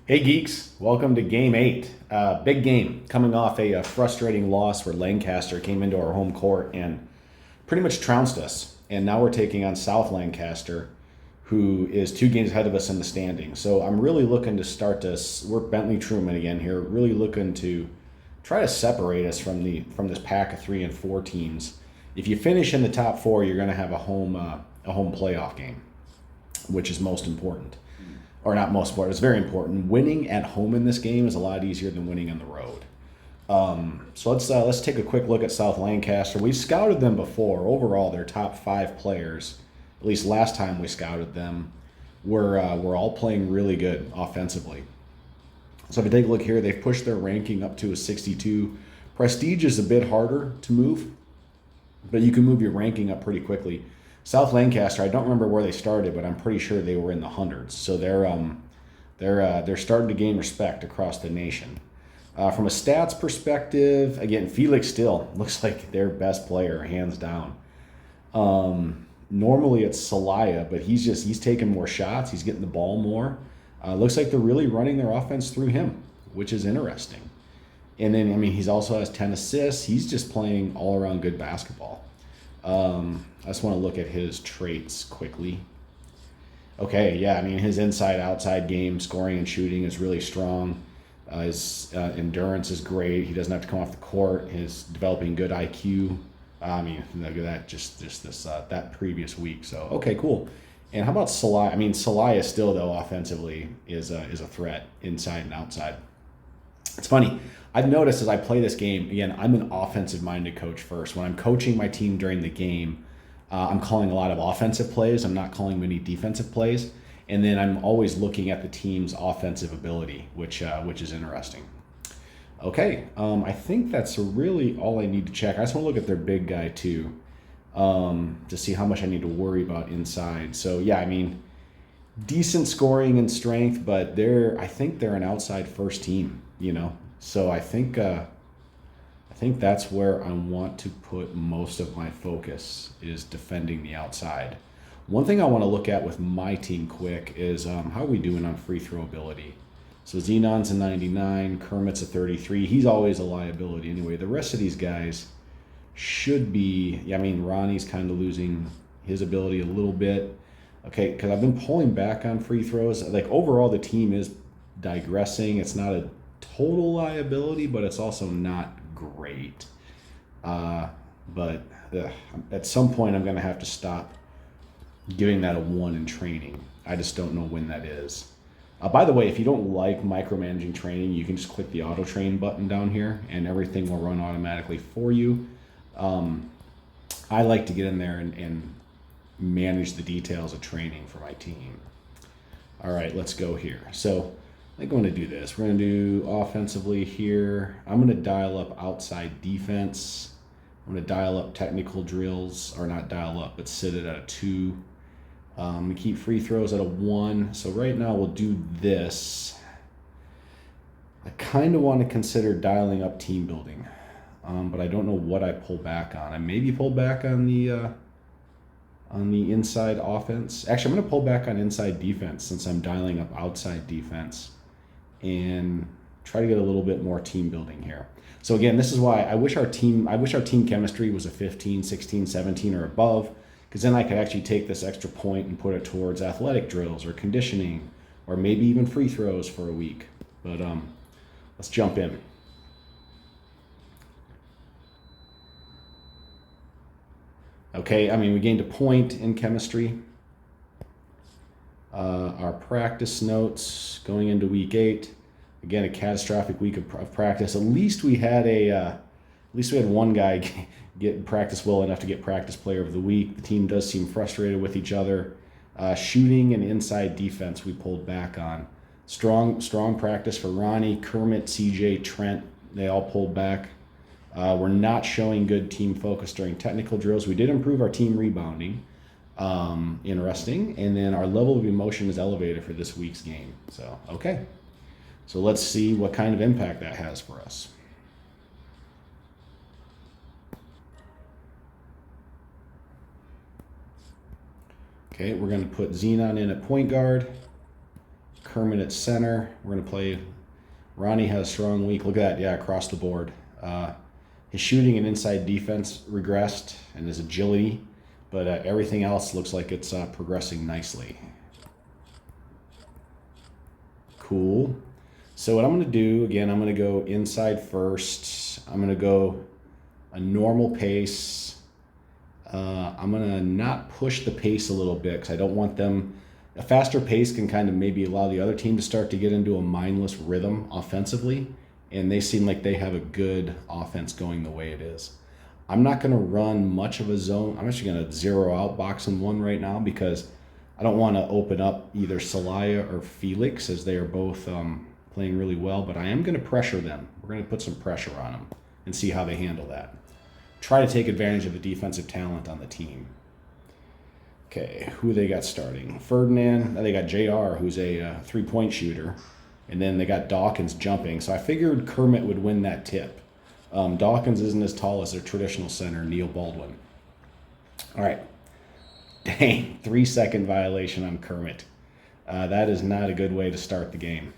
Hey geeks, welcome to Game 8. Big game, coming off a frustrating loss where Lancaster came into our home court and pretty much trounced us. And now we're taking on South Lancaster, who is 2 games ahead of us in the standings. So I'm really looking to start this. We're Bentley Truman again here, really looking to try to separate us from this pack of 3 and 4 teams. If you finish in the top 4, you're going to have a home playoff game, which is most important, or not most important. It's very important. Winning at home in this game is a lot easier than winning on the road. So let's take a quick look at South Lancaster. We scouted them before. Overall, their top 5 players, at least last time we scouted them, were all playing really good offensively. So if you take a look here, they've pushed their ranking up to a 62. Prestige is a bit harder to move, but you can move your ranking up pretty quickly. South Lancaster, I don't remember where they started, but I'm pretty sure they were in the hundreds. So they're starting to gain respect across the nation. From a stats perspective, again, Felix still looks like their best player, hands down. Normally it's Salaya, but he's taking more shots. He's getting the ball more. Looks like they're really running their offense through him, which is interesting. And then, I mean, he's also has 10 assists. He's just playing all around good basketball. I just want to look at his traits quickly. Okay, yeah, I mean, his inside-outside game, scoring and shooting is really strong. His endurance is great. He doesn't have to come off the court. He's developing good IQ. I mean, look at that, just this that previous week. So, okay, cool. And how about Salai? I mean, Salai is still, though, offensively is a threat inside and outside. It's funny. I've noticed as I play this game, again, I'm an offensive-minded coach first. When I'm coaching my team during the game, I'm calling a lot of offensive plays. I'm not calling many defensive plays. And then I'm always looking at the team's offensive ability, which is interesting. Okay, I think that's really all I need to check. I just want to look at their big guy, too, to see how much I need to worry about inside. So, yeah, I mean, decent scoring and strength, but I think they're an outside first team, you know. So I think that's where I want to put most of my focus is defending the outside. One thing I want to look at with my team quick is how are we doing on free throw ability? So Xenon's a 99, Kermit's a 33. He's always a liability anyway. The rest of these guys should be, I mean, Ronnie's kind of losing his ability a little bit. Okay, because I've been pulling back on free throws. Like overall, the team is digressing. It's not a total liability, but it's also not great. But at some point, I'm going to have to stop giving that a 1 in training. I just don't know when that is. By the way, if you don't like micromanaging training, you can just click the auto train button down here and everything will run automatically for you. I like to get in there and manage the details of training for my team. All right, let's go here. So I think I'm going to do this. We're going to do offensively here. I'm going to dial up outside defense. I'm going to dial up technical drills, or not dial up, but sit it at a 2. I'm going to keep free throws at a 1. So right now we'll do this. I kind of want to consider dialing up team building, but I don't know what I pull back on. I maybe pull back on the inside offense. Actually, I'm going to pull back on inside defense since I'm dialing up outside defense and try to get a little bit more team building here. So again, this is why I wish our team chemistry was a 15, 16, 17 or above, because then I could actually take this extra point and put it towards athletic drills or conditioning or maybe even free throws for a week. But let's jump in. Okay, I mean, we gained a point in chemistry. Our practice notes going into week 8. Again, a catastrophic week of practice. At least we had one guy get practice well enough to get practice player of the week. The team does seem frustrated with each other. Shooting and inside defense we pulled back on. Strong practice for Ronnie, Kermit, CJ, Trent. They all pulled back. We're not showing good team focus during technical drills. We did improve our team rebounding. Interesting. And then our level of emotion is elevated for this week's game. So, okay. So let's see what kind of impact that has for us. Okay, we're going to put Xenon in at point guard. Kermit at center. We're going to play. Ronnie has a strong week. Look at that. Yeah, across the board. His shooting and inside defense regressed, and his agility, but everything else looks like it's progressing nicely. Cool. So what I'm going to do, again, I'm going to go inside first. I'm going to go a normal pace. I'm going to not push the pace a little bit because I don't want them. A faster pace can kind of maybe allow the other team to start to get into a mindless rhythm offensively, and they seem like they have a good offense going the way it is. I'm not going to run much of a zone. I'm actually going to zero out box and one right now because I don't want to open up either Celaya or Felix as they are both playing really well, but I am going to pressure them. We're going to put some pressure on them and see how they handle that. Try to take advantage of the defensive talent on the team. Okay, who they got starting? Ferdinand. They got JR, who's a three-point shooter. And then they got Dawkins jumping. So I figured Kermit would win that tip. Dawkins isn't as tall as their traditional center, Neil Baldwin. All right. Dang, 3-second violation on Kermit. That is not a good way to start the game.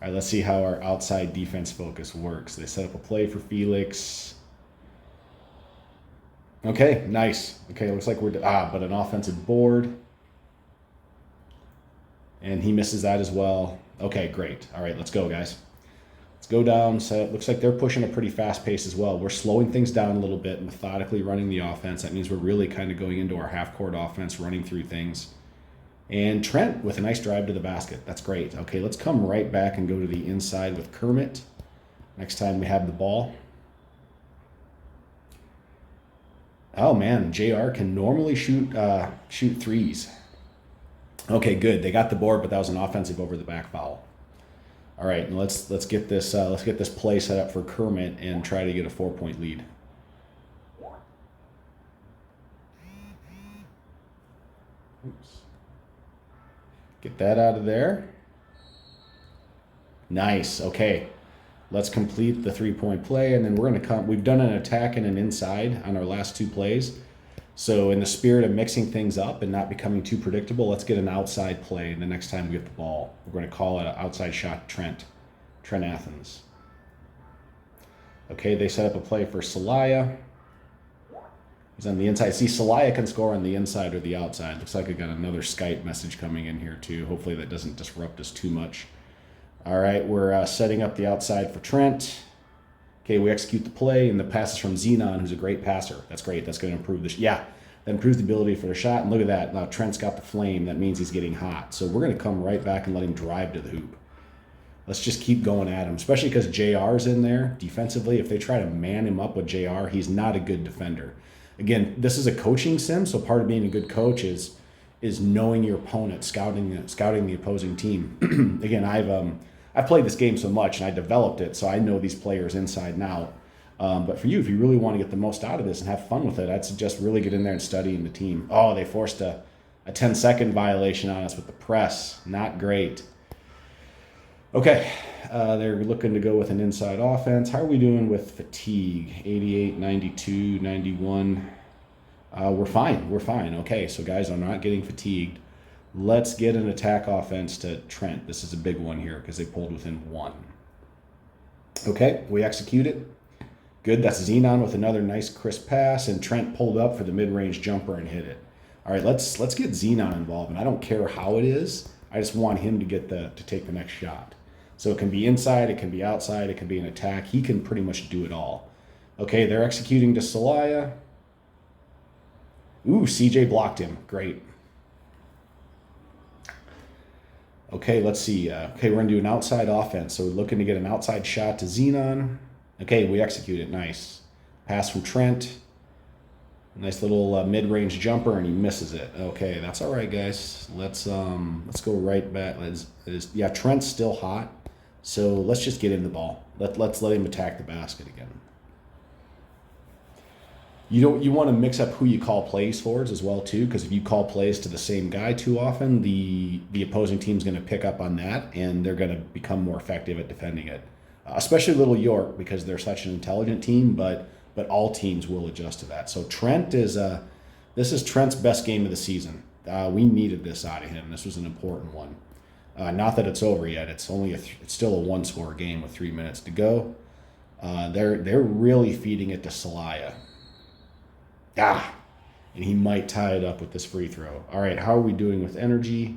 All right, let's see how our outside defense focus works. They set up a play for Felix. Okay, nice. Okay, looks like but an offensive board. And he misses that as well. Okay, great. All right, let's go, guys. Let's go down. So it looks like they're pushing a pretty fast pace as well. We're slowing things down a little bit, methodically running the offense. That means we're really kind of going into our half-court offense, running through things. And Trent with a nice drive to the basket. That's great. Okay, let's come right back and go to the inside with Kermit next time we have the ball. Oh, man, JR can normally shoot threes. Okay, good. They got the board, but that was an offensive over the back foul. All right, and let's get this play set up for Kermit and try to get a 4-point lead. Oops. Get that out of there. Nice. Okay. Let's complete the 3-point play, and then we're going to come. We've done an attack and an inside on our last 2 plays. So in the spirit of mixing things up and not becoming too predictable, let's get an outside play. And the next time we get the ball, we're going to call it an outside shot Trent Athens. Okay, they set up a play for Celaya. He's on the inside. See, Celaya can score on the inside or the outside. Looks like I got another Skype message coming in here too. Hopefully that doesn't disrupt us too much. All right, we're setting up the outside for Trent. Okay, we execute the play, and the pass is from Xenon, who's a great passer. That's great. That's going to improve the that improves the ability for the shot. And look at that. Now Trent's got the flame. That means he's getting hot. So we're going to come right back and let him drive to the hoop. Let's just keep going at him, especially because JR's in there defensively. If they try to man him up with JR, he's not a good defender. Again, this is a coaching sim, so part of being a good coach is knowing your opponent, scouting the opposing team. Again, I've played this game so much and I developed it, so I know these players inside and out. But for you, if you really want to get the most out of this and have fun with it, I'd suggest really get in there and studying the team. Oh, they forced a 10-second violation on us with the press. Not great. Okay, they're looking to go with an inside offense. How are we doing with fatigue? 88, 92, 91. We're fine. Okay, so guys, I'm not getting fatigued. Let's get an attack offense to Trent. This is a big one here because they pulled within 1. Okay, we execute it. Good, that's Xenon with another nice crisp pass, and Trent pulled up for the mid-range jumper and hit it. All right, let's get Xenon involved, and I don't care how it is. I just want him to take the next shot. So it can be inside, it can be outside, it can be an attack. He can pretty much do it all. Okay, they're executing to Celaya. Ooh, CJ blocked him. Great. Okay, let's see. Okay, we're going to do an outside offense. So we're looking to get an outside shot to Xenon. Okay, we execute it. Nice. Pass from Trent. Nice little mid-range jumper, and he misses it. Okay, that's all right, guys. Let's go right back. Trent's still hot, so let's just get him the ball. Let's let him attack the basket again. You want to mix up who you call plays for as well too, because if you call plays to the same guy too often, the opposing team's going to pick up on that, and they're going to become more effective at defending it. Especially Little York, because they're such an intelligent team, but all teams will adjust to that. So Trent this is Trent's best game of the season. We needed this out of him. This was an important one. Not that it's over yet. It's only it's still a one-score game with 3 minutes to go. They're really feeding it to Celaya. And he might tie it up with this free throw. All right, how are we doing with energy?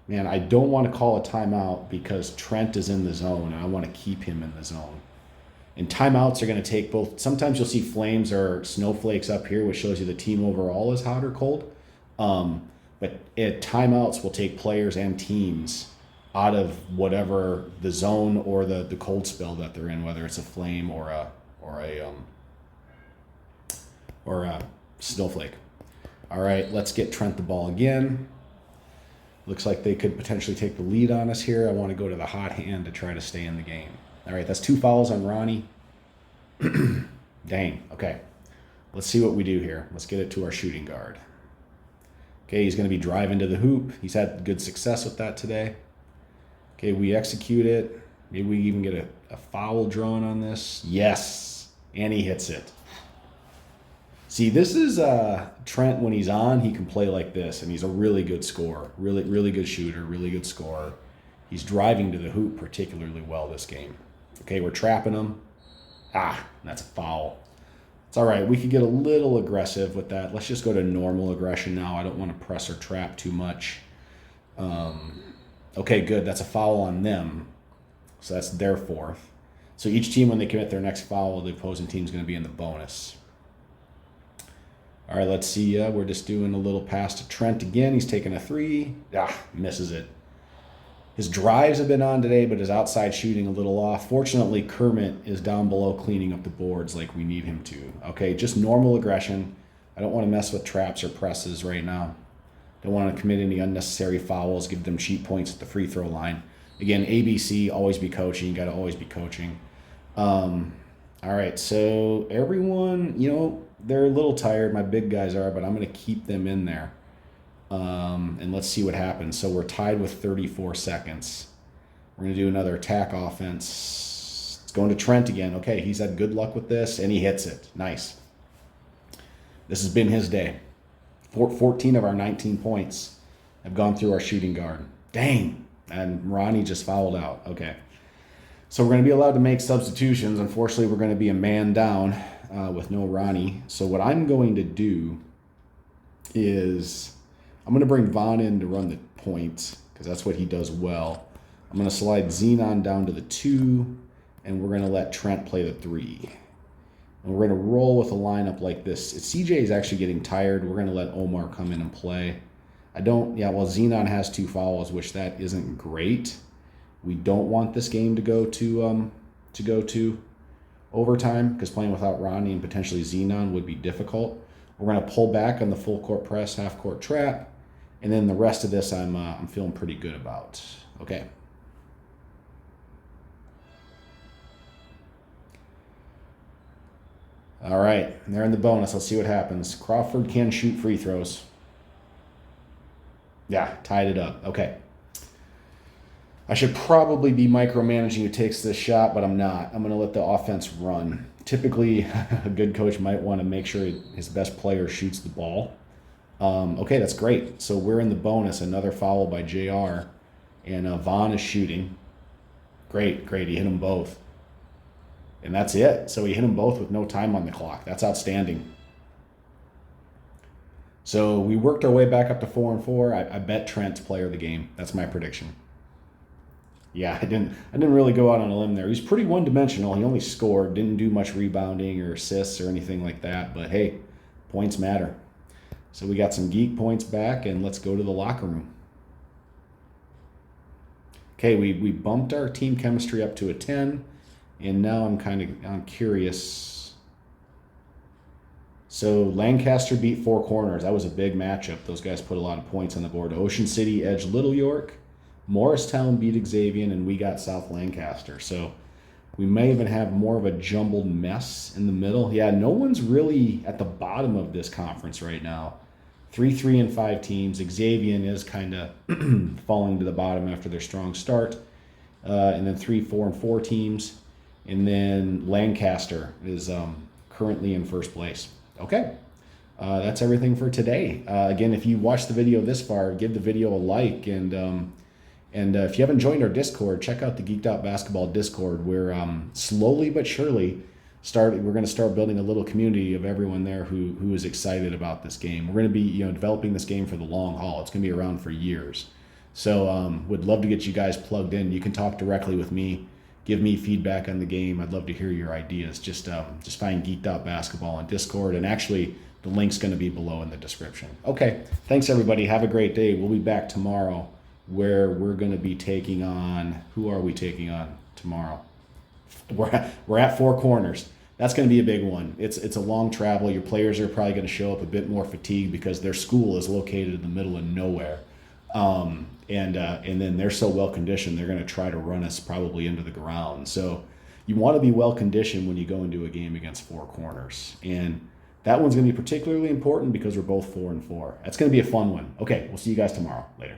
Man, I don't want to call a timeout because Trent is in the zone, and I want to keep him in the zone. And timeouts are going to take both. Sometimes you'll see flames or snowflakes up here, which shows you the team overall is hot or cold. But timeouts will take players and teams out of whatever the zone or the cold spell that they're in, whether it's a flame or a snowflake. All right, let's get Trent the ball again. Looks like they could potentially take the lead on us here. I want to go to the hot hand to try to stay in the game. All right, that's 2 fouls on Ronnie. Dang, okay. Let's see what we do here. Let's get it to our shooting guard. Okay, he's going to be driving to the hoop. He's had good success with that today. Okay, we execute it. Maybe we even get a foul drawn on this. Yes, and he hits it. See, this is Trent when he's on, he can play like this, and he's a really good scorer, really good shooter, really good scorer. He's driving to the hoop particularly well this game. Okay, we're trapping him. That's a foul. It's all right. We could get a little aggressive with that. Let's just go to normal aggression now. I don't want to press or trap too much. Okay, good. That's a foul on them. So that's their 4th. So each team, when they commit their next foul, the opposing team is going to be in the bonus. All right, let's see. We're just doing a little pass to Trent again. He's taking a 3. Misses it. His drives have been on today, but his outside shooting a little off. Fortunately, Kermit is down below cleaning up the boards like we need him to. Okay, just normal aggression. I don't want to mess with traps or presses right now. Don't want to commit any unnecessary fouls, give them cheap points at the free throw line. Again, ABC, always be coaching. You got to always be coaching. All right, so everyone, they're a little tired. My big guys are, but I'm going to keep them in there. And let's see what happens. So we're tied with 34 seconds. We're going to do another attack offense. It's going to Trent again. Okay, he's had good luck with this, and he hits it. Nice. This has been his day. 14 of our 19 points have gone through our shooting guard. Dang. And Ronnie just fouled out. Okay. So we're going to be allowed to make substitutions. Unfortunately, we're going to be a man down with no Ronnie. So what I'm going to do is I'm going to bring Vaughn in to run the point because that's what he does well. I'm going to slide Xenon down to the 2, and we're going to let Trent play the 3. And we're going to roll with a lineup like this. CJ is actually getting tired. We're going to let Omar come in and play. Xenon has 2 fouls, which that isn't great. We don't want this game to go to overtime because playing without Ronnie and potentially Xenon would be difficult. We're going to pull back on the full court press, half court trap, and then the rest of this I'm feeling pretty good about. Okay. All right, they're in the bonus. Let's see what happens. Crawford can shoot free throws. Yeah, tied it up. Okay. I should probably be micromanaging who takes this shot, but I'm not. I'm going to let the offense run. Typically, a good coach might want to make sure his best player shoots the ball. Okay, that's great. So we're in the bonus. Another foul by JR. And Vaughn is shooting. Great. He hit them both. And that's it. So he hit them both with no time on the clock. That's outstanding. So we worked our way back up to 4-4. I bet Trent's player of the game. That's my prediction. Yeah, I didn't really go out on a limb there. He's pretty one-dimensional. He only scored, didn't do much rebounding or assists or anything like that. But hey, points matter. So we got some geek points back, and let's go to the locker room. Okay, we bumped our team chemistry up to a 10, and now I'm curious. So Lancaster beat Four Corners. That was a big matchup. Those guys put a lot of points on the board. Ocean City edged Little York. Morristown beat Xavier, and we got South Lancaster. So we may even have more of a jumbled mess in the middle. Yeah, no one's really at the bottom of this conference right now. 3, 3, and 5 teams. Xavier is kind of falling to the bottom after their strong start. And then 3, 4, and 4 teams. And then Lancaster is currently in first place. Okay. That's everything for today. Again, if you watched the video this far, give the video a like and And if you haven't joined our Discord, check out the Geeked Out Basketball Discord, where slowly but surely we're going to start building a little community of everyone there who is excited about this game. We're going to be developing this game for the long haul. It's going to be around for years. So would love to get you guys plugged in. You can talk directly with me, give me feedback on the game. I'd love to hear your ideas. Just find Geeked Out Basketball on Discord, and actually the link's going to be below in the description. Okay, thanks everybody. Have a great day. We'll be back tomorrow, where we're going to be taking on, who are we taking on tomorrow? We're at Four Corners. That's going to be a big one. It's a long travel. Your players are probably going to show up a bit more fatigued because their school is located in the middle of nowhere. And then they're so well conditioned, they're going to try to run us probably into the ground. So you want to be well conditioned when you go into a game against Four Corners. And that one's going to be particularly important because we're both 4-4. That's going to be a fun one. Okay, we'll see you guys tomorrow. Later.